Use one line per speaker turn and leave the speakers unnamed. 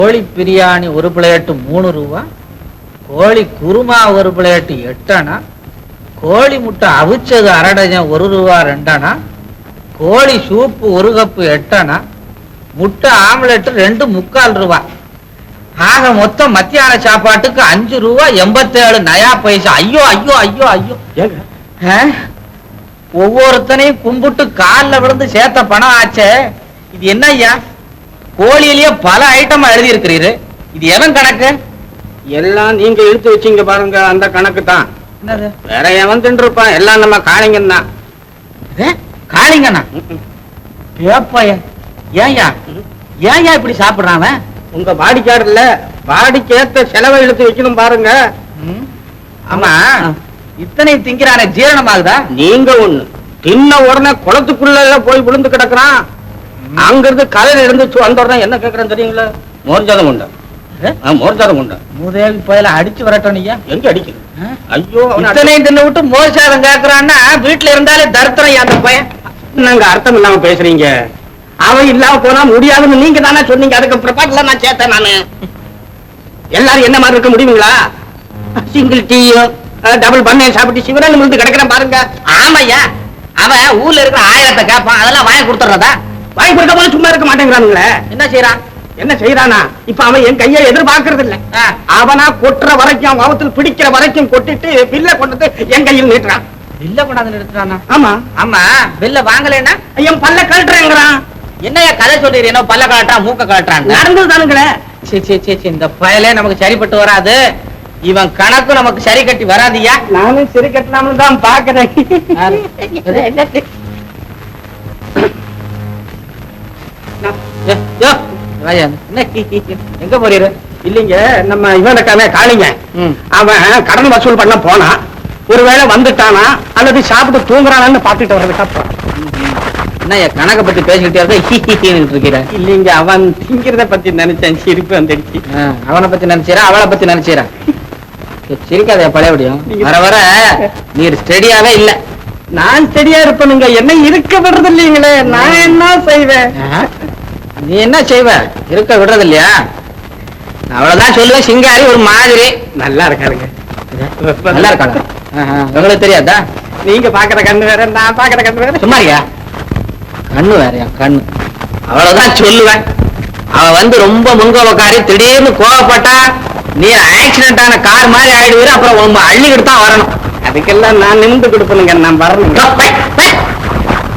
கோழி பிரியாணி ஒரு பிளேட்டு 3 ரூபா, கோழி குருமா ஒரு பிளேட்டு 8 அணா, கோழி முட்டை அவிச்சது அரை டஜன் 1 ரூபா 2 அணா, கோழி சூப்பு 1 கப்பு 8 அணா, முட்டை ஆம்லெட் 2 3/4 ரூபா. ஆக மொத்தம் மத்தியான சாப்பாட்டுக்கு 5 ரூபா 87 நயா பைசா. ஐயோ ஐயோ ஐயோ ஐயோ! ஒவ்வொருத்தனையும் கும்பிட்டு காலில் விழுந்து சேர்த்த பணம் ஆச்சே. இது என்ன ஐயா? கோழியிலேயே பல ஐட்டமா எழுதி இருக்கிறீரு. இது எவன் கணக்கு?
எல்லாம் நீங்க இழுத்து வச்சீங்க பாருங்க, அந்த கணக்கு தான்.
என்னது?
வேற எவன் தின்றுப்பான்? எல்லாம் நம்ம காளிங்கன் தான்.
காளிங்கண்ணா? ஏப்பா, ஏன்யா ஏன்யா இப்படி சாப்பிடுறான்?
உங்க வாடிக்காரர்ல வாடிக்கேத்த செலவை இழுத்து வைக்கணும் பாருங்க.
ஆமா, இத்தனை திங்கிறானே ஜீரணமாகுதா?
நீங்க ஒண்ணு தின்ன உடனே குளத்துக்குள்ள போய் விழுந்து கிடக்குறான். அங்கிருந்து கரையில இருந்து வந்தோடனே என்ன கேக்குறேன் தெரியுங்களா? மோர்ஜாதம் உண்டா? மோர்ஜாதம் உண்டா?
முதல் போயில அடிச்சு வரட்டோனியா?
எங்க அடிக்குது? ஐயோ,
இத்தனையும் தின்னு விட்டு மோர்ஜாதம் கேக்குறான்னா வீட்டுல இருந்தாலே தருத்திரம் அந்த பையன்.
நாங்க அர்த்தம் இல்லாம பேசுறீங்க. அவன் இல்லாம போனா முடியாதுன்னு நீங்க தானே சொன்னீங்க. அதுக்கு ப்ரிப்பேர்ல நான் சேர்த்தேன். நானு எல்லாரும் என்ன மாதிரி இருக்க முடியுங்களா? சிங்கிள் டீயும் டபுள் பண்ணையும் சாப்பிட்டு சிவரன் விழுந்து கிடக்குறேன் பாருங்க.
ஆமையா, அவன் ஊர்ல இருக்கிற 1000 கேட்பான், அதெல்லாம் வாங்கி கொடுத்துறதா?
வாங்கி கொடுக்க போது சும்மா இருக்க மாட்டேங்கிறானுங்களே.
என்ன செய்யறான்?
என்ன செய்யறானா? இப்ப அவன் என் கையை எதிர்பார்க்கறது இல்ல. அவனா கொட்டுற வரைக்கும், அவன் அவத்துல பிடிக்கிற வரைக்கும் கொட்டிட்டு பில்ல கொண்டு என் கையில் நீட்டுறான்.
பில்ல கொண்டாந்து நிறுத்துறானா?
ஆமா
ஆமா. பில்ல வாங்கலைன்னா
என் பல்ல கழட்டுறேங்கிறான்.
என்னையா கதை சொல்றீங்க? என்ன பல்ல கழட்டான் மூக்க கழட்டான்?
நடந்தது தானுங்களே.
இந்த பயலே நமக்கு சரிப்பட்டு வராது. இவன் கணக்கு நமக்கு சரி கட்டி வராதியா?
நானும் சரி கட்டலாம்னு தான் பாக்குறேன்.
எங்க போறீரு?
இல்லைங்க, நம்ம இவனுக்கான காளிங்க அவன் கடன் வசூல் பண்ண போனா, ஒருவேளை வந்துட்டானா அல்லது சாப்பிட்டு தூங்குறானான்னு பாத்துட்டு வர்றதுக்கா.
என்ன கணக்கை பத்தி பேசிக்கிட்டே இருக்கிற?
இல்லைங்க, அவன் திங்கிறத பத்தி நினைச்சேன், சிரிப்பு வந்துடுச்சு.
அவனை பத்தி நினைச்சா அவளை பத்தி நினைச்சா சிரிக்காத பழையபடியும். வர வர நீர் ஸ்டெடியாவே இல்ல.
நான் ஸ்டெடியா இருப்பேனுங்க, என்ன இருக்க விடுறது இல்லைங்களே. நான் என்ன செய்வேன்?
நீ என்ன செய்வ? இருக்க விடுறது இல்லையா? அவ்வளவுதான் சொல்லுவேன். சிங்காரி ஒரு மாதிரி
நல்லா இருக்காருங்க.
நல்லா இருக்காங்க. உங்களுக்கு தெரியாதா?
நீங்க பாக்குற கண்ணு வேற, நான் பாக்குற கண்ணு வேற.
சும்மாரியா? கண்ணு வேறையா? கண்ணு அவ்வளவுதான் சொல்லுவேன். அவன் வந்து ரொம்ப முன்கோபக்காரி. திடீர்னு கோவப்பட்டா நீ ஆக்சிடென்ட் ஆன கார் மாதிரி ஆயிடுவீரு. அப்புறம் அள்ளிக்கிட்டு தான் வரணும்.
அதுக்கெல்லாம் நான் நிமிந்து கொடுப்பனுங்க. நான் வரணும்.